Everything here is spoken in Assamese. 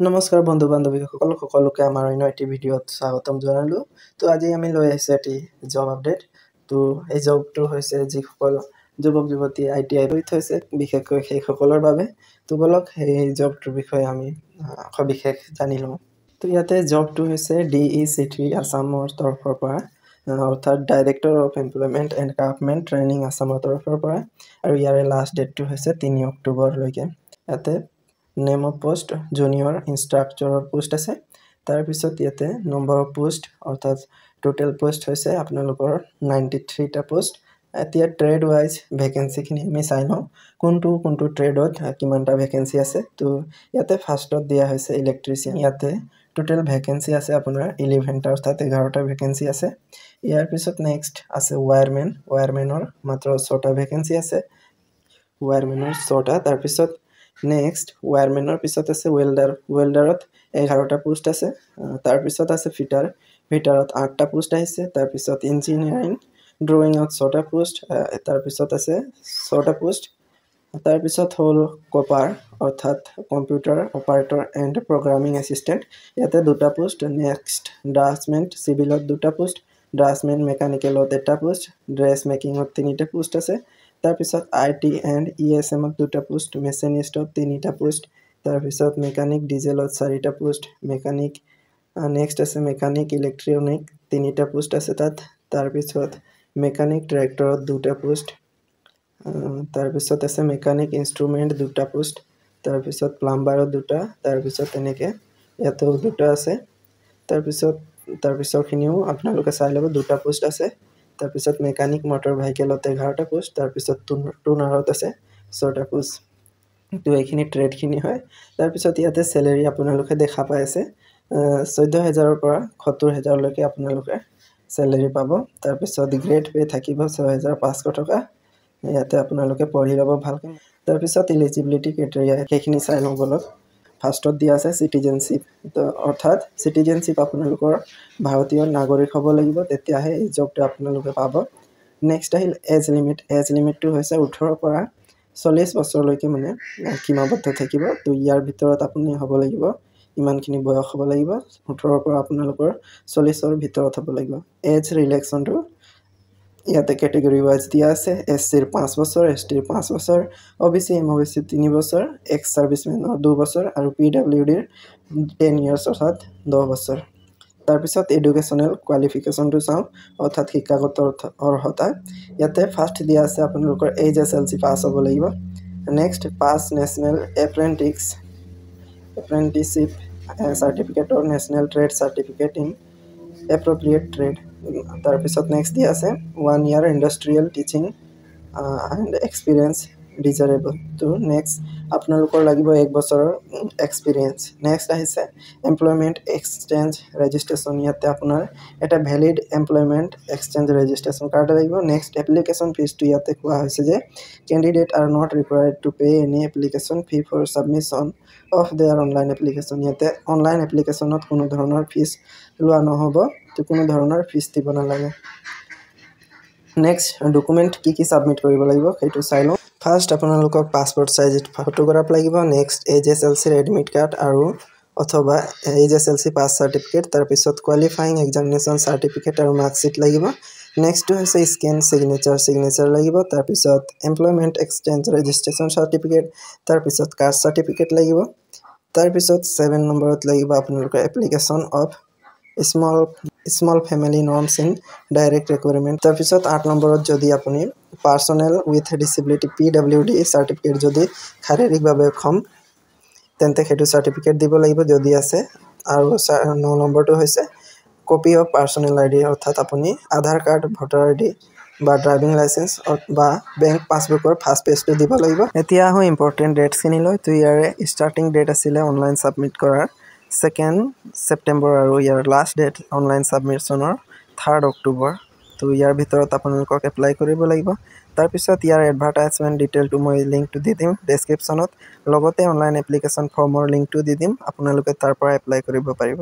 নমস্কাৰ বন্ধু বান্ধৱীসকল সকলোকে আমাৰ অন্য এটি ভিডিঅ'ত স্বাগতম জনালোঁ। তো আজি আমি লৈ আহিছোঁ এটি জব আপডেট। তো এই জবটো হৈছে যিসকল যুৱক যুৱতী ITI কৰি থৈছে, বিশেষকৈ সেইসকলৰ বাবে। তো বলক সেই জবটোৰ বিষয়ে আমি সবিশেষ জানি লওঁ। তো ইয়াতে জবটো হৈছে DEC3 আছামৰ তৰফৰ পৰা, অৰ্থাৎ director of employment and government training আছামৰ তৰফৰ পৰা, আৰু ইয়াৰে লাষ্ট ডেটটো হৈছে 3 অক্টোবৰলৈকে। ইয়াতে নেম অফ পোষ্ট জুনিয়ৰ ইনষ্ট্ৰাক্টৰৰ পোষ্ট আছে। তাৰপিছত ইয়াতে নম্বৰ অফ পোষ্ট অৰ্থাৎ টোটেল পোষ্ট হৈছে আপোনালোকৰ 93টা পোষ্ট। এতিয়া ট্ৰেড ৱাইজ ভেকেঞ্চিখিনি আমি চাই লওঁ, কোনটো ট্ৰেডত কিমানটা ভেকেঞ্চি আছে। তো ইয়াতে ফাৰ্ষ্টত দিয়া হৈছে ইলেক্ট্ৰিচিয়ান। ইয়াতে টোটেল ভেকেঞ্চি আছে আপোনাৰ 11টা, অৰ্থাৎ 11টা ভেকেঞ্চি আছে। ইয়াৰ পিছত নেক্সট আছে ৱায়াৰমেনৰ মাত্ৰ 6টা ভেকেঞ্চি আছে, ৱায়াৰমেনৰ 6টা। তাৰপিছত নেক্সট ৱায়াৰমেনৰ পিছত আছে ৱেল্ডাৰত 11টা পোষ্ট আছে। তাৰপিছত আছে ফিটাৰত 8টা পোষ্ট আহিছে। তাৰপিছত ইঞ্জিনিয়াৰিং ড্ৰয়িঙত 6টা পোষ্ট, তাৰপিছত আছে 6টা পোষ্ট। তাৰপিছত হ'ল কপাৰ অৰ্থাৎ computer operator and programming assistant, ইয়াতে 2টা পোষ্ট। নেক্সট ড্ৰাফ্টছমেন চিভিলত 2টা পোষ্ট, ড্ৰাফ্টছমেন মেকানিকেলত 1টা পোষ্ট, ড্ৰেছ মেকিঙত 3টা পোষ্ট আছে। তাৰপিছত IT এণ্ড ESMত 2টা পোষ্ট, মেচিনিষ্টত 3টা পোষ্ট। তাৰপিছত মেকানিক ডিজেলত 4টা পোষ্ট, নেক্সট আছে মেকানিক ইলেক্ট্ৰনিক 3টা পোষ্ট আছে তাত। তাৰপিছত মেকানিক ট্ৰেক্টৰত 2টা পোষ্ট। তাৰপিছত আছে মেকানিক ইনষ্ট্ৰুমেণ্ট 2টা পোষ্ট। তাৰপিছত প্লাম্বাৰত 2টা। তাৰপিছত তেনেকৈ ইয়াতেও 2টা আছে। তাৰপিছৰখিনিও আপোনালোকে চাই ল'ব, 2টা পোষ্ট আছে। তাৰপিছত মেকানিক মটৰ ভেহিকেলত 11টা পোষ্ট। তাৰপিছত টুনাৰত আছে 6টা পোষ্ট। তো এইখিনি ট্ৰেডখিনি হয়। তাৰপিছত ইয়াতে চেলেৰি আপোনালোকে দেখা পাই আছে, 14,000ৰ পৰা 70,000লৈকে আপোনালোকে চেলেৰি পাব। তাৰপিছত গ্ৰেড পে থাকিব 6,500 টকা। ইয়াতে আপোনালোকে পঢ়ি ল'ব ভালকৈ। তাৰপিছত ইলিজিবিলিটি ক্ৰাইটেৰিয়া সেইখিনি চাই লওঁ বলক। ফাৰ্ষ্টত দিয়া আছে চিটিজেনশ্বিপ, অৰ্থাৎ চিটিজেনশ্বিপ আপোনালোকৰ ভাৰতীয় নাগৰিক হ'ব লাগিব, তেতিয়াহে এই জবটো আপোনালোকে পাব। নেক্সট আহিল এজ লিমিটটো হৈছে 18ৰ পৰা 40 বছৰলৈকে মানে সীমাবদ্ধ থাকিব। তো ইয়াৰ ভিতৰত আপুনি হ'ব লাগিব, ইমানখিনি বয়স হ'ব লাগিব। 18ৰ পৰা আপোনালোকৰ 40ৰ ভিতৰত হ'ব লাগিব। এজ ৰিলেক্সনটো ইয়াতে কেটেগৰী ৱাইজ দিয়া আছে, SCৰ 5 বছৰ, STৰ 5 বছৰ, OBC MOBC 3 বছৰ, এক্স ছাৰ্ভিচমেনৰ 2 বছৰ, আৰু PWDৰ 10 ইয়াৰ্ছ অৰ্থাৎ 10 বছৰ। তাৰপিছত এডুকেশ্যনেল কোৱালিফিকেশ্যনটো চাওঁ, অৰ্থাৎ শিক্ষাগত অৰ্হতা। ইয়াতে ফাৰ্ষ্ট দিয়া আছে আপোনালোকৰ HSLC পাছ হ'ব লাগিব। Next pass national apprenticeship certificate or national trade certificate in appropriate trade. তাৰপিছত নেক্সট দিয়া আছে 1 year industrial teaching and experience desirable. তো নেক্সট আপোনালোকৰ লাগিব 1 বছৰৰ এক্সপিৰিয়েঞ্চ। নেক্সট আহিছে এমপ্লয়মেণ্ট এক্সচেঞ্জ ৰেজিষ্ট্ৰেশ্যন, ইয়াতে আপোনাৰ এটা valid employment exchange registration card লাগিব। নেক্সট এপ্লিকেশ্যন ফিজটো ইয়াতে কোৱা হৈছে যে candidate are not required to pay any application fee for submission of their online application. ইয়াতে অনলাইন এপ্লিকেশ্যনত কোনো ধৰণৰ ফিজ লোৱা নহ'ব, তো কোনো ধৰণৰ ফিজ দিব নালাগে। নেক্সট ডকুমেণ্ট কি ছাবমিট কৰিব লাগিব সেইটো চাই লওঁ। ফাৰ্ষ্ট আপোনালোকক পাছপৰ্ট চাইজ ফটোগ্ৰাফ লাগিব। নেক্সট HSLCৰ এডমিট কাৰ্ড আৰু অথবা HSLC পাছ চাৰ্টিফিকেট। তাৰপিছত কোৱালিফাইং এক্সামিনেশ্যন চাৰ্টিফিকেট আৰু মাৰ্কশ্বিট লাগিব। নেক্সটটো হৈছে স্কেন চিগনেচাৰ লাগিব। তাৰপিছত এমপ্লয়মেণ্ট এক্সচেঞ্জ ৰেজিষ্ট্ৰেশ্যন চাৰ্টিফিকেট, তাৰপিছত কাষ্ট চাৰ্টিফিকেট লাগিব। তাৰপিছত 7 নম্বৰত লাগিব আপোনালোকৰ application of small family norms in direct requirement. তাৰপিছত 8 নম্বৰত যদি আপুনি personal with disability PWD certificate যদি শাৰীৰিকভাৱে অক্ষম, তেন্তে সেইটো চাৰ্টিফিকেট দিব লাগিব যদি আছে। আৰু 9 নম্বৰটো হৈছে কপি অফ পাৰ্চনেল ID, অৰ্থাৎ আপুনি আধাৰ কাৰ্ড, ভোটাৰ ID বা ড্ৰাইভিং লাইচেঞ্চ বা বেংক পাছবুকৰ ফাৰ্ষ্ট পেজটো দিব লাগিব। এতিয়া আহোঁ ইম্পৰ্টেণ্ট ডেটছখিনি লৈ। তো ইয়াৰে ষ্টাৰ্টিং ডেট আছিলে অনলাইন ছাবমিট কৰাৰ 2 ছেপ্টেম্বৰ, আৰু ইয়াৰ লাষ্ট ডেট অনলাইন ছাবমিশ্যনৰ 3 অক্টোবৰ। তো ইয়াৰ ভিতৰত আপোনালোকক এপ্লাই কৰিব লাগিব। তাৰপিছত ইয়াৰ এডভাৰটাইজমেণ্ট ডিটেইলটো মই লিংকটো দি দিম ডেছক্ৰিপশ্যনত, লগতে অনলাইন এপ্লিকেশ্যন ফৰ্মৰ লিংকটো দি দিম, আপোনালোকে তাৰ পৰা এপ্লাই কৰিব পাৰিব।